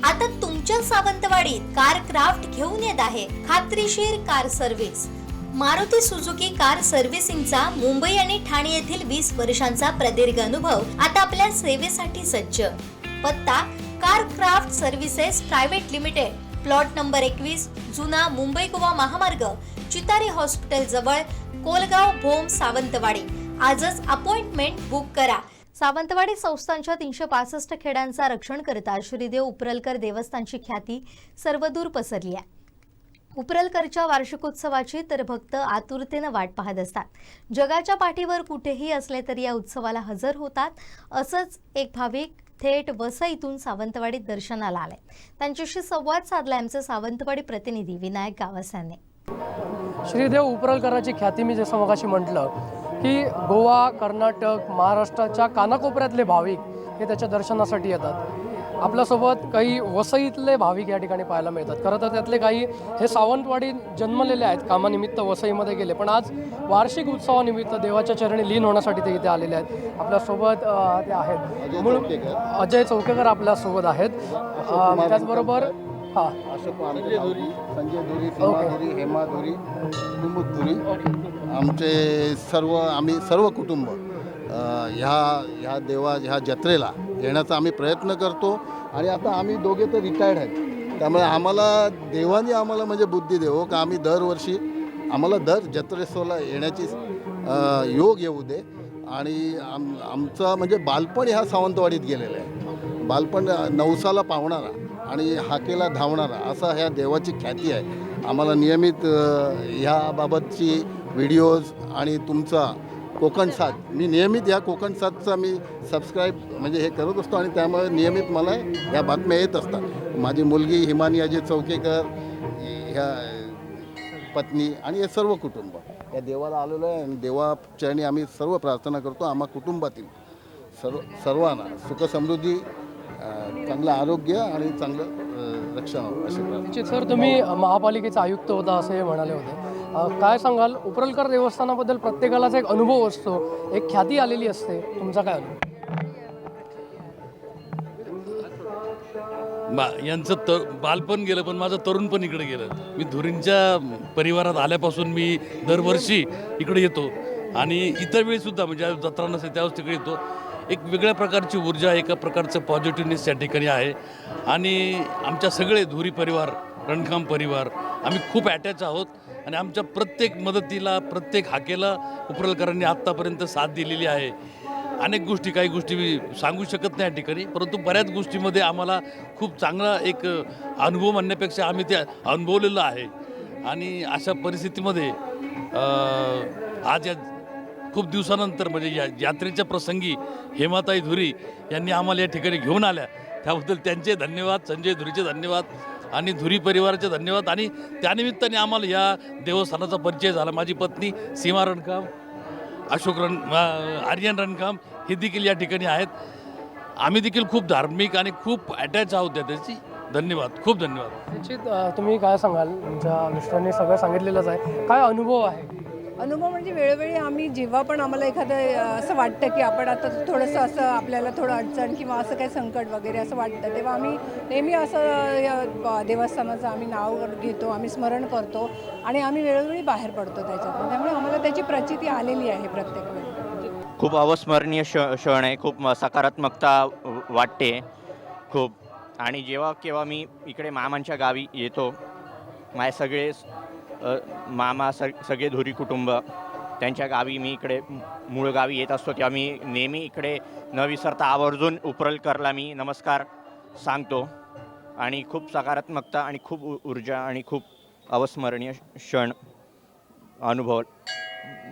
आता तुमच्या सावंतवाडीत car craft घेऊन येत आहे खात्रीशीर car service. Maruti Suzuki car सर्व्हिसिंगचा मुंबई आणि ठाणे येथील 20 वर्षांचा प्रदीर्घ अनुभव आता आपल्या सेवेसाठी सज्ज। पत्ता car craft services private limited, plot number 21, जुना मुंबई गोवा महामार्ग, चितारी हॉस्पिटल जवळ, कोलगाव भोम, सावंतवाडी। आजच अपॉइंटमेंट बुक करा। सावंतवाडी संस्थांच्या 365 खेड्यांचा रक्षण करता श्रीदेव उपरलकर देवस्थानची ख्याती सर्वदूर पसरली आहे। उपरलकरच्या वार्षिकोत्सवाची तर भक्त आतुरतेने वाट पाहत असतात। जगाच्या पाठीवर कुठेही असले तरी या उत्सवाला हजर होतात। असंच एक भाविक थेट वसईतून सावंतवाडीत दर्शनाला आले। त्यांच्याशी संवाद साधला आमचे सावंतवाडी प्रतिनिधी विनायक गावस यांनी। श्रीदेव उपरलकरांची ख्याती मी जसं मगाशी म्हटलं की गोवा, कर्नाटक, महाराष्ट्राच्या कानाकोपऱ्यातले भाविक हे त्याच्या दर्शनासाठी येतात। आपल्यासोबत काही वसईतले भाविक या ठिकाणी पाहायला मिळतात। खरं तर त्यातले काही हे सावंतवाडीत जन्मलेले आहेत, कामानिमित्त वसईमध्ये गेले, पण आज वार्षिक उत्सवानिमित्त देवाच्या चरणी लीन होण्यासाठी ते इथे आलेले आहेत। आपल्यासोबत ते आहेत अजय चौकेकर आपल्यासोबत आहेत। त्याचबरोबर अशोक संजय धुरी, सीमा धुरी, हेमा धुरी, कुमुद धुरी, आम्ही सर्व कुटुंब ह्या ह्या जत्रेला येण्याचा आम्ही प्रयत्न करतो। आणि आता आम्ही दोघे तर रिटायर्ड आहेत, त्यामुळे देवाने आम्हाला म्हणजे बुद्धी देवो का आम्ही दरवर्षी आम्हाला दर जत्रेसोला येण्याची योग येऊ दे। आणि आमचं म्हणजे बालपण ह्या सावंतवाडीत गेलेलं आहे। बालपण नवसाला पावणारा आणि हाकेला धावणारा असा ह्या देवाची ख्याती आहे। आम्हाला नियमित ह्याबाबतची व्हिडिओज आणि तुमचा कोकण साथ, मी नियमित या कोकण साथचा मी सबस्क्राईब म्हणजे हे करत असतो आणि त्यामुळे नियमित मला ह्या बातम्या येत असतात। माझी मुलगी हिमानी अजय चौकेकर, ह्या पत्नी आणि हे सर्व कुटुंब या देवाला आलेलो आहे। आणि देवाचरणी आम्ही सर्व प्रार्थना करतो आम्हा कुटुंबातील सर्वांना सुखसमृद्धी, चांगलं आरोग्य आणि चांगलं रक्षण व्हावं अशी प्रार्थना। सर, तुम्ही महापालिकेचे आयुक्त होता असे म्हणाले होते, काय सांगाल? उपरलकर देवस्थानाबद्दल प्रत्येकालाच एक अनुभव असतो, एक ख्याती आलेली असते, तुमचा काय अनुभव? यांचं बालपण गेलं, पण माझं तरुणपण इकडे गेलं। मी धुरींच्या परिवारात आल्यापासून मी दरवर्षी इकडे येतो आणि इतर वेळीसुद्धा म्हणजे जत्रा नसेल त्यावेळेस तिकडे येतो। एक वेगळ्या प्रकारची ऊर्जा, एका प्रकारचं पॉझिटिव्हनेस या ठिकाणी आहे। आणि आमच्या सगळे धुरी परिवार, रणखाम परिवार आम्ही खूप अटॅच आहोत आणि आमच्या प्रत्येक मदतीला, प्रत्येक हाकेला उपरलकरांनी आत्तापर्यंत साथ दिलेली आहे। अनेक गोष्टी, काही गोष्टी मी सांगू शकत नाही या ठिकाणी, परंतु बऱ्याच गोष्टीमध्ये आम्हाला खूप चांगला एक अनुभव म्हणण्यापेक्षा आम्ही ते अनुभवलेलं आहे। आणि अशा परिस्थितीमध्ये आज या खूप दिवसानंतर म्हणजे या यात्रेच्या प्रसंगी हेमाताई धुरी यांनी आम्हाला या ठिकाणी घेऊन आल्या, त्याबद्दल त्यांचे धन्यवाद, संजय धुरीचे धन्यवाद आणि धुरी परिवाराचे धन्यवाद। आणि त्यानिमित्ताने आम्हाला या देवस्थानाचा परिचय झाला। माझी पत्नी सीमा रणखाम, अशोक आर्यन रणखाम हे देखील या ठिकाणी आहेत। आम्ही देखील खूप धार्मिक आणि खूप अटॅच आहोत त्याची। धन्यवाद, खूप धन्यवाद। निश्चित तुम्ही काय सांगाल? तुमच्या मिस्टरांनी सगळं सांगितलेलंच आहे, काय अनुभव आहे? अनुभव म्हणजे वेळोवेळी आम्ही जेव्हा पण आम्हाला एखादं असं वाटतं की आपण आता थोडंसं असं आपल्याला थोडं अडचण किंवा असं काही संकट वगैरे असं वाटतं, तेव्हा आम्ही नेहमी असं देवस्थानाचं आम्ही नाव घेतो, आम्ही स्मरण करतो आणि आम्ही वेळोवेळी बाहेर पडतो त्याच्यातून। त्यामुळे आम्हाला त्याची प्रचिती आलेली आहे प्रत्येक वेळी। खूप अविस्मरणीय क्षण आहे, खूप सकारात्मकता वाटते खूप। आणि जेव्हा केव्हा मी इकडे मामांच्या गावी येतो, माझे सगळे मामा सगळे धुरी कुटुंब त्यांच्या गावी मी इकडे मूळ गावी येत असतो, तेव्हा मी नेहमी इकडे न विसरता आवर्जून उपरलकरला मी नमस्कार सांगतो। आणि खूप सकारात्मकता आणि खूप ऊर्जा आणि खूप अविस्मरणीय क्षण अनुभव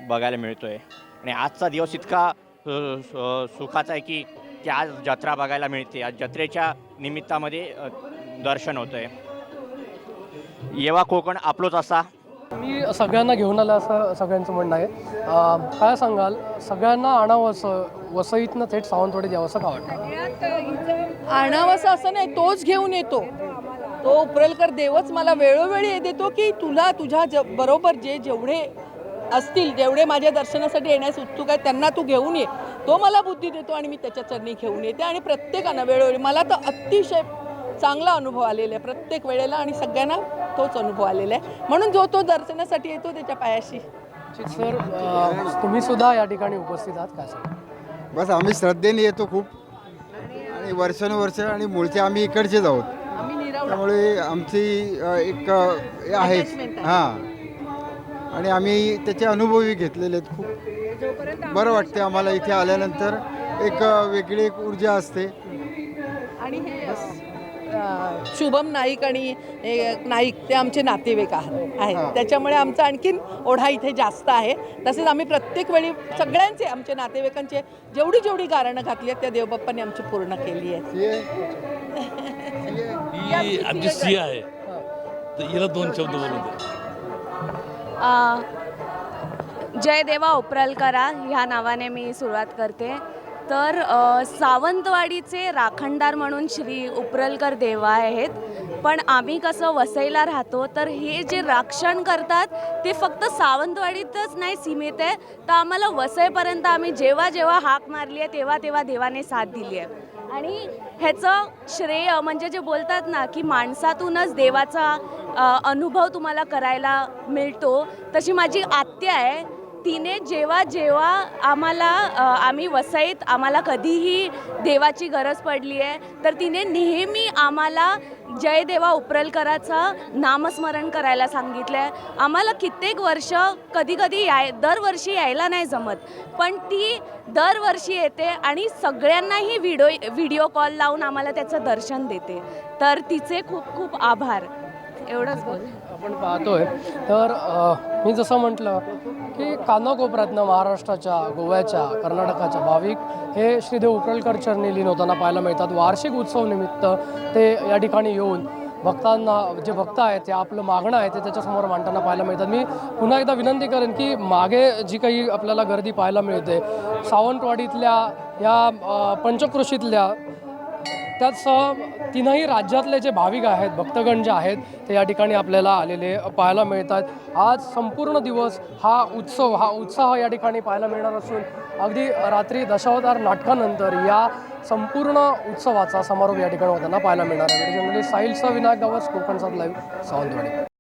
बघायला मिळतो आहे। आणि आजचा दिवस इतका सुखाचा आहे की आज जत्रा बघायला मिळते, आज जत्रेच्या निमित्तामध्ये दर्शन होतं आहे। येवा कोकण आपलोच असा मी सगळ्यांना घेऊन आला असं सगळ्यांचं म्हणणं आहे, काय सांगाल? सगळ्यांना आणावंसं वसईतनं थेट सावंतवाडीत यावं असं का वाटतं? आणावंसं असं नाही, तोच घेऊन येतो। तो उपरलकर देवच मला वेळोवेळी देतो की तुझ्या बरोबर जेवढे असतील, जेवढे माझ्या दर्शनासाठी येण्यास उत्सुक आहेत त्यांना तू घेऊन ये, तो मला बुद्धी देतो आणि मी त्याच्या चरणी घेऊन येते। आणि प्रत्येकानं वेळोवेळी मला तर अतिशय चांगला अनुभव आलेला आहे प्रत्येक वेळेला आणि सगळ्यांना तोच अनुभव आलेला आहे. म्हणून जो तो दर्शनासाठी येतो त्याच्या पायाशी. सर तुम्ही सुद्धा या ठिकाणी उपस्थित आहात काय सर? बस आम्ही श्रद्धेने येतो खूप आणि वर्षानुवर्ष आणि मूळचे आम्ही इकडचेच आहोत. आम्ही निरावला त्यामुळे आमची एक हे आहेच Attachment आहे. हां आणि आम्ही त्याचे अनुभवही घेतलेले आहेत. खूप जोपर्यंत बरं वाटते आम्हाला इथे आल्यानंतर. एक वेगळी एक ऊर्जा असते. आणि हे शुभम नाईक आणि नाईक ते आमचे नातेवाईक आहेत. त्याच्यामुळे आमचा आणखीन ओढा इथे जास्त आहे. तसेच आम्ही प्रत्येक वेळी सगळ्यांचे आमच्या नातेवाईकांचे जेवढी गारणं घातली आहेत त्या देवबाप्पांनी आमची पूर्ण केली आहे. ही आमची सिया आहे, तर हिला 2 शब्द बोलून दे. जय देवा उपरालकरा ह्या नावाने मी सुरुवात करते. तर सावंतवाडीचे राखणदार म्हणून श्री उपरलकर देवा आहेत. पण आम्ही कसं वसईला राहतो, तर हे जे रक्षण करतात ते फक्त सावंतवाडीतच नाही सीमित आहे, तर आम्हाला वसईपर्यंत आम्ही जेव्हा जेव्हा हाक मारली आहे तेव्हा देवाने साथ दिली आहे. आणि ह्याचं श्रेय म्हणजे जे बोलतात ना की माणसातूनच देवाचा अनुभव तुम्हाला करायला मिळतो, तशी माझी आत्या आहे. तिने जेव्हा आम्हाला आम्ही वसईत आम्हाला कधीही देवाची गरज पडली आहे, तर तिने नेहमी आम्हाला जय देवा उपरलकराचं नामस्मरण करायला सांगितलं आहे. आम्हाला कित्येक वर्ष कधी दरवर्षी यायला नाही जमत, पण ती दरवर्षी येते आणि सगळ्यांनाही व्हिडिओ कॉल लावून आम्हाला त्याचं दर्शन देते. तर तिचे खूप खूप आभार. एवढंच बोल. आपण पाहतोय तर मी जसं म्हटलं की कानाकोपऱ्यातनं महाराष्ट्राच्या, गोव्याच्या, कर्नाटकाच्या भाविक हे श्रीदेव उपरलकर चरणी लीन होताना पाहायला मिळतात. वार्षिक उत्सव निमित्त ते या ठिकाणी येऊन भक्तांना, जे भक्त आहेत ते आपलं मागणं आहे ते त्याच्यासमोर मांडताना पाहायला मिळतात. मी पुन्हा एकदा विनंती करेन की मागे जी काही आपल्याला गर्दी पाहायला मिळते सावंतवाडीतल्या या पंचक्रोशीतल्या, त्याचसह 3ही राज्यातले जे भाविक आहेत, भक्तगण जे आहेत ते या ठिकाणी आपल्याला आलेले पाहायला मिळतात. आज संपूर्ण दिवस हा उत्साह या ठिकाणी पाहायला मिळणार असून अगदी रात्री दशावतार नाटकानंतर या संपूर्ण उत्सवाचा समारोप या ठिकाणी होताना पाहायला मिळणार आहे. म्हणजे साहिलचा विनायक गावस, कोकण सात लाईव्ह, सावंतवाडी.